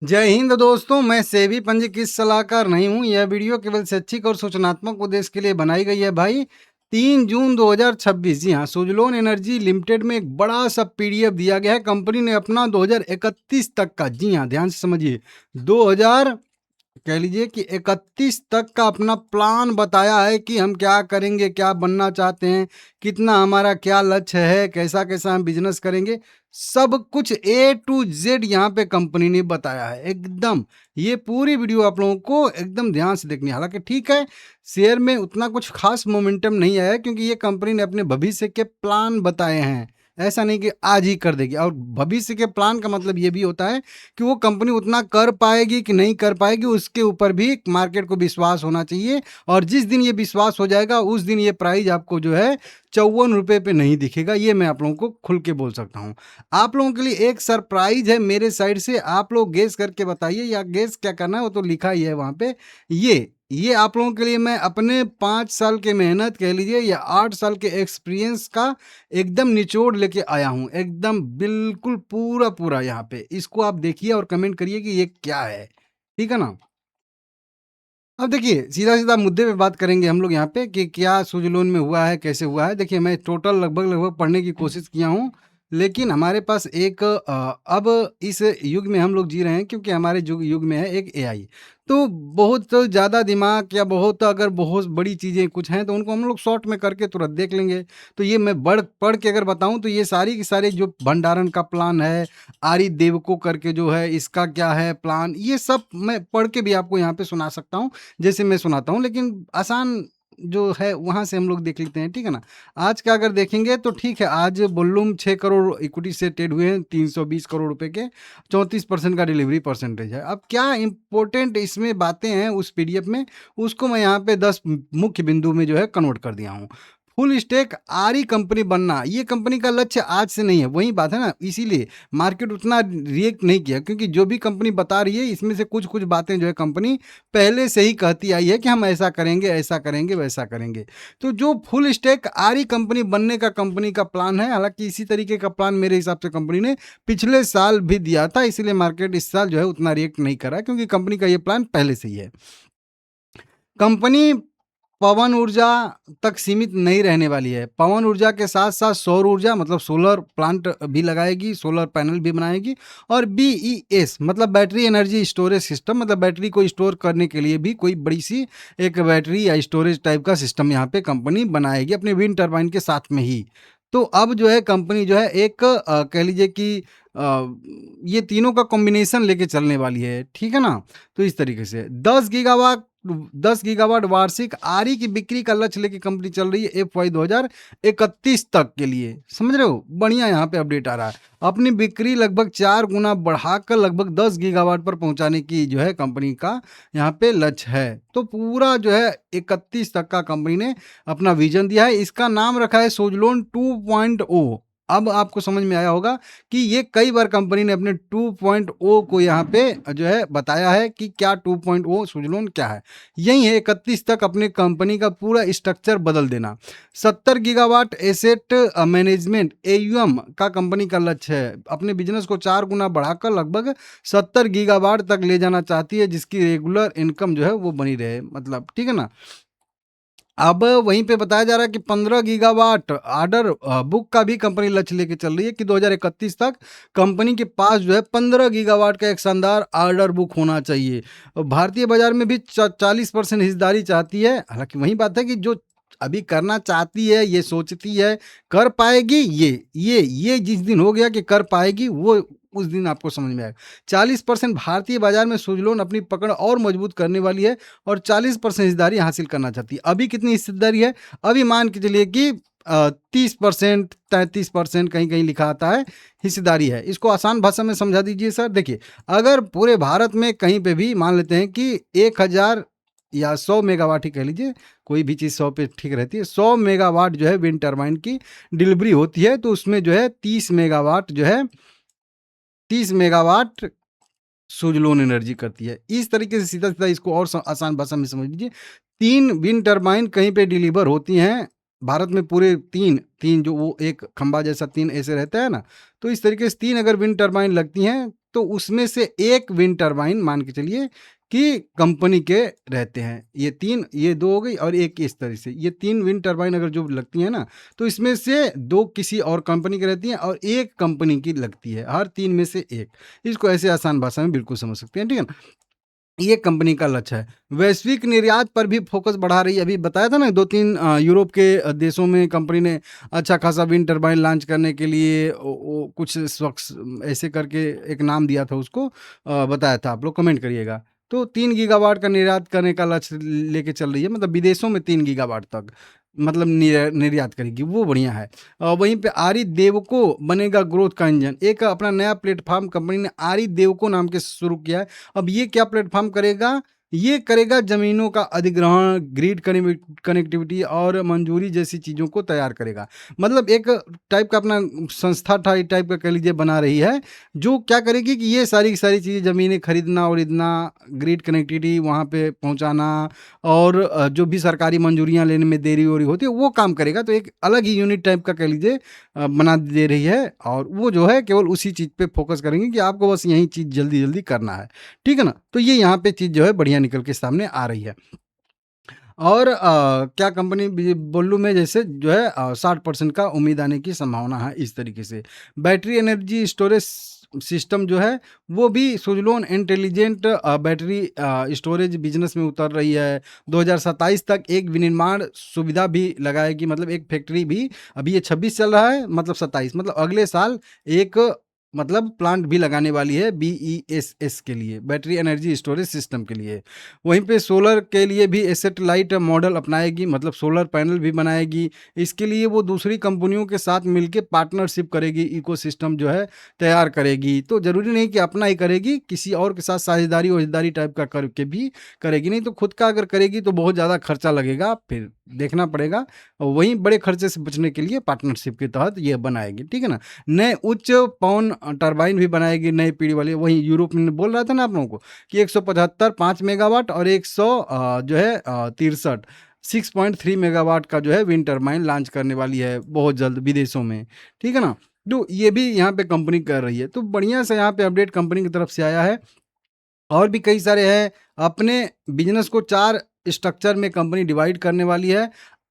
जय हिंद दोस्तों, मैं सेबी पंजीकृत सलाहकार नहीं हूँ। यह वीडियो केवल शैक्षिक और सूचनात्मक उद्देश्य के लिए बनाई गई है भाई। 3 जून 2026, जी हाँ, सुजलोन एनर्जी लिमिटेड में एक बड़ा सा पीडीएफ दिया गया है। कंपनी ने अपना 2031 तक का, जी हाँ, ध्यान से समझिए, 2000 कह लीजिए कि 31 तक का अपना प्लान बताया है कि हम क्या करेंगे, क्या बनना चाहते हैं, कितना हमारा क्या लक्ष्य है, कैसा-कैसा हम बिज़नेस करेंगे। सब कुछ ए टू ज़ेड यहाँ पे कंपनी ने बताया है एकदम। ये पूरी वीडियो आप लोगों को एकदम ध्यान से देखनी है। हालाँकि ठीक है, शेयर में उतना कुछ ख़ास मोमेंटम नहीं आया है क्योंकि ये कंपनी ने अपने भविष्य के प्लान बताए हैं। ऐसा नहीं कि आज ही कर देगी, और भविष्य के प्लान का मतलब ये भी होता है कि वो कंपनी उतना कर पाएगी कि नहीं कर पाएगी, उसके ऊपर भी मार्केट को विश्वास होना चाहिए। और जिस दिन ये विश्वास हो जाएगा उस दिन ये प्राइस आपको जो है ₹54 पे नहीं दिखेगा। ये मैं आप लोगों को खुल के बोल सकता हूँ। आप लोगों के लिए एक सरप्राइज है मेरे साइड से, आप लोग गेस करके बताइए, या गेस क्या करना है वो तो लिखा ही है वहाँ पे। ये आप लोगों के लिए मैं अपने 5 साल के मेहनत कह लीजिए या 8 साल के एक्सपीरियंस का एकदम निचोड़ लेके आया हूँ, एकदम बिल्कुल पूरा यहाँ पे। इसको आप देखिए और कमेंट करिए कि ये क्या है, ठीक है ना? अब देखिए, सीधा-सीधा मुद्दे पे बात करेंगे हम लोग यहाँ पे कि क्या सुजलोन में हुआ है, कैसे हुआ है। देखिए, मैं टोटल लगभग पढ़ने की कोशिश किया हूँ, लेकिन हमारे पास एक अब इस युग में हम लोग जी रहे हैं क्योंकि हमारे युग में है एक एआई। तो बहुत ज़्यादा दिमाग या बहुत बड़ी चीज़ें कुछ हैं, तो उनको हम लोग शॉर्ट में करके तुरंत देख लेंगे। तो ये मैं पढ़ के अगर बताऊँ तो ये सारी की सारी जो भंडारण का प्लान है, आरी देवको करके जो है, इसका क्या है प्लान, ये सब मैं पढ़ के भी आपको यहाँ पे सुना सकता हूँ। जैसे मैं सुनाता हूँ, लेकिन आसान जो है वहाँ से हम लोग देख लेते हैं, ठीक है ना? आज का अगर देखेंगे तो ठीक है, आज वॉल्यूम 6 करोड़ इक्विटी से ट्रेड हुए हैं, 320 करोड़ रुपए के, 34% का डिलीवरी परसेंटेज है। अब क्या इम्पोर्टेंट इसमें बातें हैं उस पीडीएफ में, उसको मैं यहाँ पे 10 मुख्य बिंदु में जो है कन्वर्ट कर दिया हूँ। फुल स्टैक आरी कंपनी बनना, ये कंपनी का लक्ष्य आज से नहीं है, वही बात है ना, इसीलिए मार्केट उतना रिएक्ट नहीं किया, क्योंकि जो भी कंपनी बता रही है इसमें से कुछ-कुछ बातें जो है कंपनी पहले से ही कहती आई है कि हम ऐसा करेंगे, वैसा करेंगे। तो जो फुल स्टैक आरी कंपनी बनने का कंपनी का प्लान है, हालाँकि इसी तरीके का प्लान मेरे हिसाब से कंपनी ने पिछले साल भी दिया था, इसीलिए मार्केट इस साल जो है उतना रिएक्ट नहीं कर रहा है, क्योंकि कंपनी का ये प्लान पहले से ही है। कंपनी पवन ऊर्जा तक सीमित नहीं रहने वाली है। पवन ऊर्जा के साथ-साथ सौर ऊर्जा मतलब सोलर प्लांट भी लगाएगी, सोलर पैनल भी बनाएगी, और बीईएस मतलब बैटरी एनर्जी स्टोरेज सिस्टम, मतलब बैटरी को स्टोर करने के लिए भी कोई बड़ी-सी एक बैटरी या स्टोरेज टाइप का सिस्टम यहाँ पे कंपनी बनाएगी अपने विंड टरबाइन के साथ में ही। तो अब जो है कंपनी जो है एक कह लीजिए कि ये तीनों का कॉम्बिनेशन लेके चलने वाली है, ठीक है ना? तो इस तरीके से 10 गीगावाट वार्षिक आरी की बिक्री का लक्ष्य लेके कंपनी चल रही है एफवाई 2031 तक के लिए। समझ रहे हो? बढ़िया यहाँ पे अपडेट आ रहा है। अपनी बिक्री लगभग 4 गुना बढ़ाकर लगभग 10 गीगावाट पर पहुँचाने की जो है कंपनी का यहाँ पे लक्ष्य है। तो पूरा जो है 31 तक का कंपनी ने अपना विज़न दिया है। इसका नाम रखा है सुज़लोन 2.0। अब आपको समझ में आया होगा कि ये कई बार कंपनी ने अपने 2.0 को यहाँ पे जो है बताया है कि क्या 2.0 सुजलोन क्या है। यही है 31 तक अपने कंपनी का पूरा स्ट्रक्चर बदल देना। 70 गीगावाट एसेट मैनेजमेंट एयूएम का कंपनी का लक्ष्य है। अपने बिजनेस को 4 गुना बढ़ाकर लगभग 70 गीगावाट तक ले जाना चाहती है, जिसकी रेगुलर इनकम जो है वो बनी रहे, मतलब ठीक है ना। अब वहीं पे बताया जा रहा है कि 15 गीगावाट ऑर्डर बुक का भी कंपनी लक्ष्य लेके चल रही है कि 2031 तक कंपनी के पास जो है 15 गीगावाट का एक शानदार ऑर्डर बुक होना चाहिए। भारतीय बाजार में भी 40% हिस्सेदारी चाहती है। हालांकि वही बात है कि जो अभी करना चाहती है, ये सोचती है, कर पाएगी, ये जिस दिन हो गया कि कर पाएगी, वो उस दिन आपको समझ में आएगा। 40% भारतीय बाजार में सुजलोन अपनी पकड़ और मजबूत करने वाली है और 40% हिस्सेदारी हासिल करना चाहती है। अभी कितनी हिस्सेदारी है? अभी मान के चलिए कि 30%, 33% कहीं-कहीं लिखा आता है, हिस्सेदारी है। इसको आसान भाषा में समझा दीजिए सर। देखिए, अगर पूरे भारत में कहीं पे भी मान लेते हैं कि 1000 या 100 मेगावाट ही कह लीजिए, कोई भी चीज़ 100 पे ठीक रहती है। 100 मेगावाट जो है विंड टरबाइन की डिलीवरी होती है, तो उसमें जो है 30 मेगावाट सुजलोन एनर्जी करती है। इस तरीके से सीधा-सीधा इसको और आसान भाषा में समझ लीजिए। 3 विंड टरबाइन कहीं पे डिलीवर होती हैं भारत में पूरे 3 जो वो एक खंभा जैसा 3 ऐसे रहता है ना, तो इस तरीके से 3 अगर विंड टरबाइन लगती हैं, तो उसमें से 1 विंड टरबाइन मान के चलिए कि कंपनी के रहते हैं। ये 2 हो गई और 1 इस तरह से। ये 3 विंड टरबाइन अगर जो लगती हैं ना, तो इसमें से 2 किसी और कंपनी की रहती हैं और 1 कंपनी की लगती है, हर 3 में से 1। इसको ऐसे आसान भाषा में बिल्कुल समझ सकते हैं, ठीक है ना? ये कंपनी का लक्ष्य है। वैश्विक निर्यात पर भी फ़ोकस बढ़ा रही है। अभी बताया था ना 2-3 यूरोप के देशों में कंपनी ने अच्छा खासा विंड टरबाइन लॉन्च करने के लिए ओ कुछ स्वक्स ऐसे करके एक नाम दिया था उसको, बताया था। आप लोग कमेंट करिएगा। तो 3 गीगावाट का निर्यात करने का लक्ष्य लेके चल रही है, मतलब विदेशों में 3 गीगावाट तक मतलब निर्यात करेगी, वो बढ़िया है। वहीं पे आरी देवको बनेगा ग्रोथ का इंजन। एक अपना नया प्लेटफ़ॉर्म कंपनी ने आरी देवको नाम के शुरू किया है। अब ये क्या प्लेटफ़ॉर्म करेगा? ये करेगा ज़मीनों का अधिग्रहण, ग्रिड कनेक्टिविटी और मंजूरी जैसी चीज़ों को तैयार करेगा। मतलब एक टाइप का अपना संस्था टाइप का कह लीजिए बना रही है, जो क्या करेगी कि ये सारी की सारी चीज़ें ज़मीनें खरीदना, ग्रिड कनेक्टिविटी वहाँ पे पहुँचाना और जो भी सरकारी मंजूरियाँ लेने में देरी-वेरी होती है, वो काम करेगा। तो एक अलग ही यूनिट टाइप का कह लीजिए बना दे रही है और वो जो है केवल उसी चीज़ पे फ़ोकस करेंगे कि आपको बस यही चीज़ जल्दी-जल्दी करना है। ठीक है ना? तो ये यहाँ पे चीज़ जो है बढ़िया निकल के सामने आ रही है। और क्या कंपनी बोलूँ मैं जैसे जो है 60% का उम्मीद आने की संभावना है इस तरीके से। बैटरी एनर्जी स्टोरेज सिस्टम जो है वो भी Suzlon intelligent battery storage business में उतर रही है। 2027 तक एक विनिर्माण सुविधा भी लगाएगी, मतलब एक फैक्ट्री भी। अभी ये 26 चल रहा है, मतलब 27 मतलब अगले साल एक मतलब प्लांट भी लगाने वाली है बीईएसएस के लिए, बैटरी एनर्जी स्टोरेज सिस्टम के लिए। वहीं पे सोलर के लिए भी एसेट लाइट मॉडल अपनाएगी, मतलब सोलर पैनल भी बनाएगी। इसके लिए वो दूसरी कंपनियों के साथ मिलके पार्टनरशिप करेगी, इकोसिस्टम जो है तैयार करेगी। तो ज़रूरी नहीं कि अपना ही करेगी, किसी और के साथ साझेदारी-वाझेदारी टाइप का करके भी करेगी। नहीं तो खुद का अगर करेगी तो बहुत ज़्यादा खर्चा लगेगा, फिर देखना पड़ेगा। और वहीं बड़े खर्चे से बचने के लिए पार्टनरशिप के तहत ये बनाएगी, ठीक है ना? नए उच्च पवन टरबाइन भी बनाएगी, नई पीढ़ी वाली। वहीं यूरोप में बोल रहा था ना आप लोगों को कि 175 5 मेगावाट और 100 जो है 63 6.3 मेगावाट का जो है विंड टरबाइन लॉन्च करने वाली है बहुत जल्द विदेशों में, ठीक है ना? तो ये भी यहाँ पे कंपनी कर रही है। तो बढ़िया से यहाँ पे अपडेट कंपनी की तरफ से आया है। और भी कई सारे हैं। अपने बिज़नेस को 4 स्ट्रक्चर में कंपनी डिवाइड करने वाली है।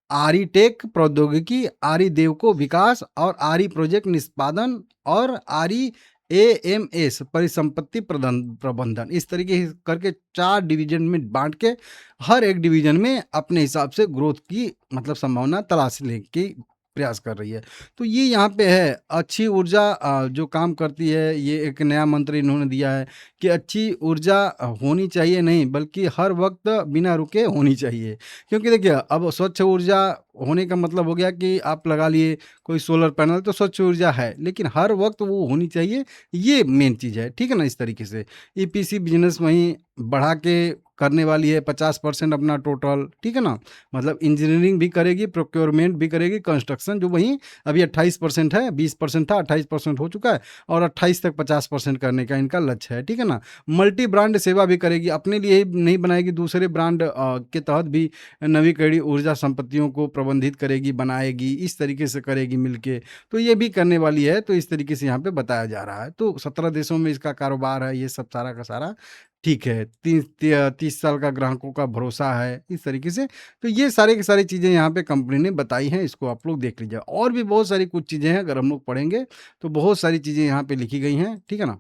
आरी टेक प्रौद्योगिकी, आरी देवको विकास और आरी प्रोजेक्ट निष्पादन और आरी एएमएस परिसंपत्ति प्रबंधन। इस तरीके से करके 4 डिवीज़न में बाँट के हर एक डिवीज़न में अपने हिसाब से ग्रोथ की मतलब संभावना तलाशने की प्रयास कर रही है। तो ये यहाँ पे है अच्छी ऊर्जा जो काम करती है, ये एक नया मंत्र इन्होंने दिया है कि अच्छी ऊर्जा होनी चाहिए नहीं, बल्कि हर वक़्त बिना रुके होनी चाहिए। क्योंकि देखिए अब स्वच्छ ऊर्जा होने का मतलब हो गया कि आप लगा लिए कोई सोलर पैनल तो स्वच्छ ऊर्जा है, लेकिन हर वक़्त वो होनी चाहिए, ये मेन चीज़ है, ठीक है ना? इस तरीके से ईपीसी बिज़नेस वहीं बढ़ा के करने वाली है 50% अपना टोटल, ठीक है ना? मतलब इंजीनियरिंग भी करेगी, प्रोक्योरमेंट भी करेगी, कंस्ट्रक्शन जो वहीं अभी 28% है, 20% था, 28% हो चुका है और 28 तक 50% करने का इनका लक्ष्य है, ठीक है ना? मल्टी ब्रांड सेवा भी करेगी, अपने लिए ही नहीं बनाएगी, दूसरे ब्रांड के तहत भी नवीकरणीय ऊर्जा संपत्तियों को प्रबंधित करेगी, बनाएगी, इस तरीके से करेगी मिलके। तो ये भी करने वाली है, तो इस तरीके से यहाँ पे बताया जा रहा है। तो 17 देशों में इसका कारोबार है, ये सब सारा का सारा ठीक है। 30 साल का ग्राहकों का भरोसा है, इस तरीके से। तो ये सारी की सारी चीज़ें यहाँ पे कंपनी ने बताई हैं, इसको आप लोग देख लीजिए। और भी बहुत सारी कुछ चीज़ें हैं, अगर हम लोग पढ़ेंगे, तो बहुत सारी चीज़ें यहाँ पे लिखी गई हैं, ठीक है ना?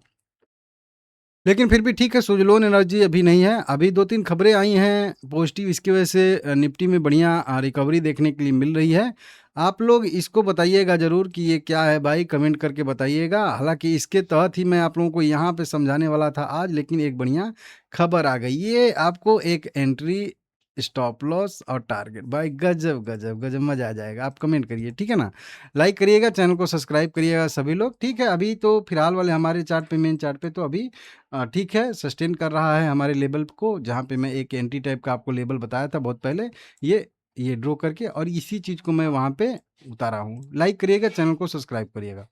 लेकिन फिर भी ठीक है, सुज़लोन एनर्जी अभी नहीं है। अभी 2-3 खबरें आई हैं पॉज़िटिव, इसकी वजह से निफ्टी में बढ़िया रिकवरी देखने के लिए मिल रही है। आप लोग इसको बताइएगा ज़रूर कि ये क्या है भाई, कमेंट करके बताइएगा। हालाँकि इसके तहत ही मैं आप लोगों को यहाँ पे समझाने वाला था आज, लेकिन एक बढ़िया खबर आ गई। ये आपको एक एंट्री, स्टॉप लॉस और टारगेट, भाई गज़ब, गज़ब, गज़ब मज़ा आ जाएगा। आप कमेंट करिए, ठीक है ना? लाइक करिएगा, चैनल को सब्सक्राइब करिएगा सभी लोग, ठीक है? अभी तो फिलहाल वाले हमारे चार्ट पे, मेन चार्ट पे तो अभी ठीक है, सस्टेन कर रहा है हमारे लेवल को, जहाँ पे मैं एक एंट्री टाइप का आपको लेवल बताया था बहुत पहले, ये ड्रॉ करके, और इसी चीज़ को मैं वहाँ पे उतारा हूँ। लाइक करिएगा, चैनल को सब्सक्राइब करिएगा।